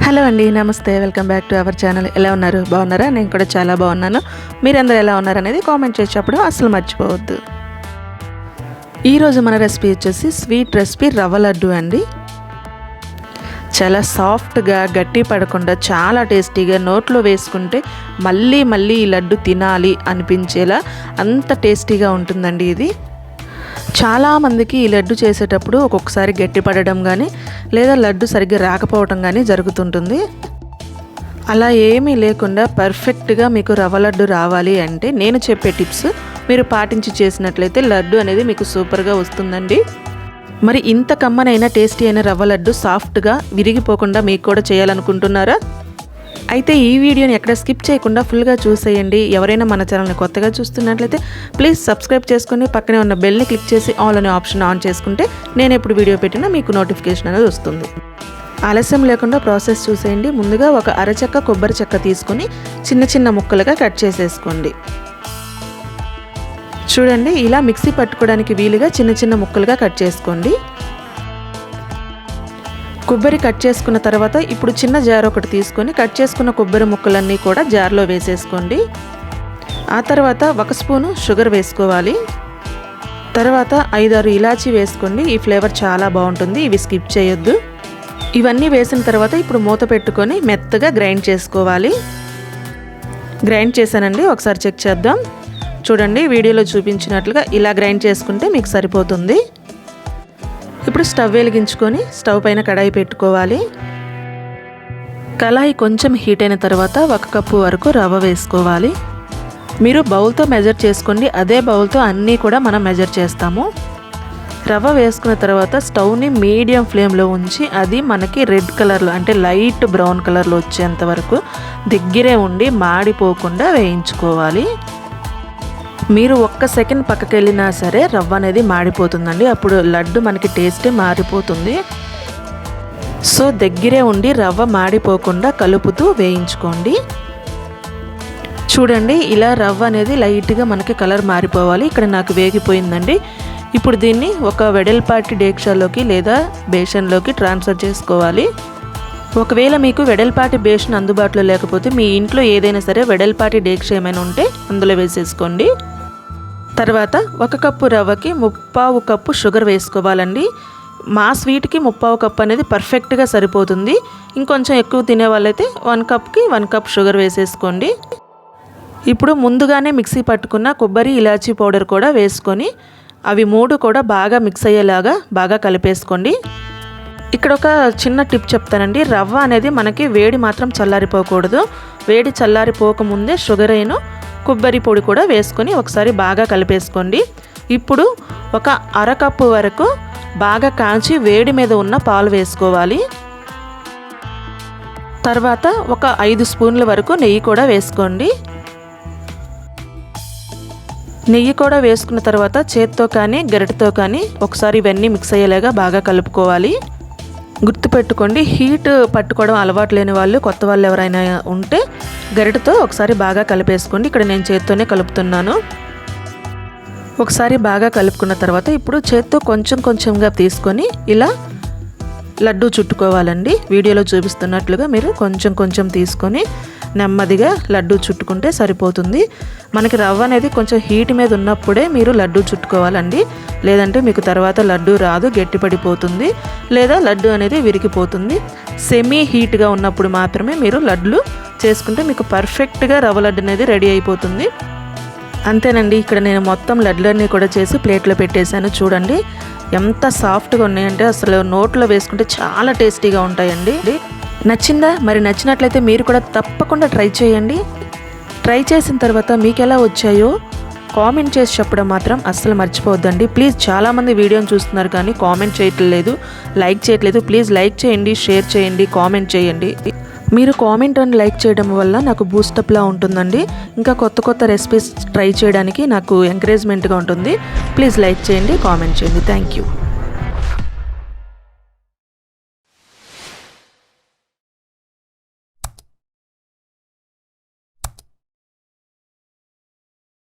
Hello అండి, నమస్తే. Welcome back to our channel. ఎలా ఉన్నారు? బాగున్నారా? నేను కూడా చాలా బాగున్నాను. మీరందరూ ఎలా ఉన్నారు అనేది కామెంట్ చేసేటప్పుడు అసలు మర్చిపోవద్దు. ఈరోజు మన రెసిపీ వచ్చేసి స్వీట్ రెసిపీ రవ్వ లడ్డు అండి. చాలా సాఫ్ట్గా, గట్టి పడకుండా చాలా టేస్టీగా, నోట్లో వేసుకుంటే మళ్ళీ మళ్ళీ ఈ లడ్డు తినాలి అనిపించేలా అంత టేస్టీగా ఉంటుందండి ఇది. చాలామందికి ఈ లడ్డు చేసేటప్పుడు ఒక్కొక్కసారి గట్టి పడడం కానీ లేదా లడ్డు సరిగ్గా రాకపోవడం కానీ జరుగుతుంటుంది. అలా ఏమీ లేకుండా పర్ఫెక్ట్గా మీకు రవ్వ లడ్డు రావాలి అంటే నేను చెప్పే టిప్స్ మీరు పాటించి చేసినట్లయితే లడ్డు అనేది మీకు సూపర్గా వస్తుందండి. మరి ఇంత కమ్మనైన టేస్టీ అయిన రవ్వ లడ్డు సాఫ్ట్గా విరిగిపోకుండా మీకు కూడా చేయాలనుకుంటున్నారా? అయితే ఈ వీడియోని ఎక్కడ స్కిప్ చేయకుండా ఫుల్గా చూసేయండి. ఎవరైనా మన ఛానల్ని కొత్తగా చూస్తున్నట్లయితే ప్లీజ్ సబ్స్క్రైబ్ చేసుకుని పక్కనే ఉన్న బెల్ని క్లిక్ చేసి ఆల్ అనే ఆప్షన్ ఆన్ చేసుకుంటే నేను ఎప్పుడు వీడియో పెట్టినా మీకు నోటిఫికేషన్ అనేది వస్తుంది. ఆలస్యం లేకుండా ప్రాసెస్ చూసేయండి. ముందుగా ఒక అరచెక్క కొబ్బరి చెక్క తీసుకొని చిన్న చిన్న ముక్కలుగా కట్ చేసేసుకోండి. చూడండి, ఇలా మిక్సీ పట్టుకోవడానికి వీలుగా చిన్న చిన్న ముక్కలుగా కట్ చేసుకోండి. కొబ్బరి కట్ చేసుకున్న తర్వాత ఇప్పుడు చిన్న జార్ ఒకటి తీసుకొని కట్ చేసుకున్న కొబ్బరి ముక్కలన్నీ కూడా జార్లో వేసేసుకోండి. ఆ తర్వాత 1 స్పూను షుగర్ వేసుకోవాలి. తర్వాత 5-6 ఇలాచీ వేసుకోండి. ఈ ఫ్లేవర్ చాలా బాగుంటుంది, ఇవి స్కిప్ చేయొద్దు. ఇవన్నీ వేసిన తర్వాత ఇప్పుడు మూత పెట్టుకొని మెత్తగా గ్రైండ్ చేసుకోవాలి. గ్రైండ్ చేశానండి, ఒకసారి చెక్ చేద్దాం. చూడండి, వీడియోలో చూపించినట్లుగా ఇలా గ్రైండ్ చేసుకుంటే మీకు సరిపోతుంది. ఇప్పుడు స్టవ్ వెలిగించుకొని స్టవ్ పైన కడాయి పెట్టుకోవాలి. కళాయి కొంచెం హీట్ అయిన తర్వాత 1 కప్పు వరకు రవ్వ వేసుకోవాలి. మీరు బౌల్తో మెజర్ చేసుకోండి, అదే బౌల్తో అన్నీ కూడా మనం మెజర్ చేస్తాము. రవ్వ వేసుకున్న తర్వాత స్టవ్ని మీడియం ఫ్లేమ్లో ఉంచి అది మనకి రెడ్ కలర్లో అంటే లైట్ బ్రౌన్ కలర్లో వచ్చేంత వరకు దగ్గరే ఉండి మాడిపోకుండా వేయించుకోవాలి. మీరు 1 సెకండ్ పక్కకి వెళ్ళినా సరే రవ్వ అనేది మాడిపోతుందండి, అప్పుడు లడ్డు మనకి టేస్టే మారిపోతుంది. సో దగ్గరే ఉండి రవ్వ మాడిపోకుండా కలుపుతూ వేయించుకోండి. చూడండి, ఇలా రవ్వ అనేది లైట్గా మనకి కలర్ మారిపోవాలి. ఇక్కడ నాకు వేగిపోయిందండి. ఇప్పుడు దీన్ని ఒక వెడల్పాటి డేక్షాలోకి లేదా బేషన్లోకి ట్రాన్స్ఫర్ చేసుకోవాలి. ఒకవేళ మీకు వెడల్పాటి బేషన్ అందుబాటులో లేకపోతే మీ ఇంట్లో ఏదైనా సరే వెడల్పాటి డేక్ష ఏమైనా ఉంటే అందులో వేసేసుకోండి. తర్వాత 1 కప్పు రవ్వకి 3/4 కప్పు షుగర్ వేసుకోవాలండి. మా స్వీట్కి 3/4 కప్పు అనేది పర్ఫెక్ట్గా సరిపోతుంది. ఇంకొంచెం ఎక్కువ తినే వాళ్ళైతే 1 కప్కి 1 కప్ షుగర్ వేసేసుకోండి. ఇప్పుడు ముందుగానే మిక్సీ పట్టుకున్న కొబ్బరి ఇలాచీ పౌడర్ కూడా వేసుకొని అవి 3 కూడా బాగా మిక్స్ అయ్యేలాగా బాగా కలిపేసుకోండి. ఇక్కడ ఒక చిన్న టిప్ చెప్తానండి. రవ్వ అనేది మనకి వేడి మాత్రం చల్లారిపోకూడదు. వేడి చల్లారిపోకముందే షుగర్ అయిన కొబ్బరి పొడి కూడా వేసుకొని ఒకసారి బాగా కలిపేసుకోండి. ఇప్పుడు ఒక 1/2 కప్పు వరకు బాగా కాంచి వేడి మీద ఉన్న పాలు వేసుకోవాలి. తర్వాత ఒక 5 స్పూన్ల వరకు నెయ్యి కూడా వేసుకోండి. నెయ్యి కూడా వేసుకున్న తర్వాత చేత్తో కానీ గరిటెతో కానీ ఒకసారి ఇవన్నీ మిక్స్ అయ్యేలాగా బాగా కలుపుకోవాలి. గుర్తుపెట్టుకోండి, హీట్ పట్టుకోవడం అలవాటు లేని వాళ్ళు, కొత్త వాళ్ళు ఎవరైనా ఉంటే గరిటెతో ఒకసారి బాగా కలిపేసుకోండి. ఇక్కడ నేను చేత్తోనే కలుపుతున్నాను. ఒకసారి బాగా కలుపుకున్న తర్వాత ఇప్పుడు చేత్తో కొంచెం కొంచెంగా తీసుకొని ఇలా లడ్డు చుట్టుకోవాలండి. వీడియోలో చూపిస్తున్నట్లుగా మీరు కొంచెం కొంచెం తీసుకొని నెమ్మదిగా లడ్డు చుట్టుకుంటే సరిపోతుంది. మనకి రవ్వ అనేది కొంచెం హీట్ మీద ఉన్నప్పుడే మీరు లడ్డు చుట్టుకోవాలండి, లేదంటే మీకు తర్వాత లడ్డు రాదు, గట్టిపడిపోతుంది లేదా లడ్డు అనేది విరిగిపోతుంది. సెమీ హీట్గా ఉన్నప్పుడు మాత్రమే మీరు లడ్లు చేసుకుంటే మీకు పర్ఫెక్ట్గా రవ్వ లడ్డు అనేది రెడీ అయిపోతుంది. అంతేనండి, ఇక్కడ నేను మొత్తం లడ్లన్నీ కూడా చేసి ప్లేట్లో పెట్టేశాను. చూడండి ఎంత సాఫ్ట్గా ఉన్నాయంటే అసలు నోట్లో వేసుకుంటే చాలా టేస్టీగా ఉంటాయండి. నచ్చిందా? మరి నచ్చినట్లయితే మీరు కూడా తప్పకుండా ట్రై చేయండి. ట్రై చేసిన తర్వాత మీకు ఎలా వచ్చాయో కామెంట్ చేసి చెప్పడం మాత్రం అస్సలు మర్చిపోవద్దండి. ప్లీజ్, చాలామంది వీడియోని చూస్తున్నారు కానీ కామెంట్ చేయట్లేదు, లైక్ చేయట్లేదు. ప్లీజ్ లైక్ చేయండి, షేర్ చేయండి, కామెంట్ చేయండి. మీరు కామెంట్ అండ్ లైక్ చేయడం వల్ల నాకు బూస్టప్లా ఉంటుందండి. ఇంకా కొత్త కొత్త రెసిపీస్ ట్రై చేయడానికి నాకు ఎంకరేజ్మెంట్గా ఉంటుంది. ప్లీజ్ లైక్ చేయండి, కామెంట్ చేయండి. Thank you.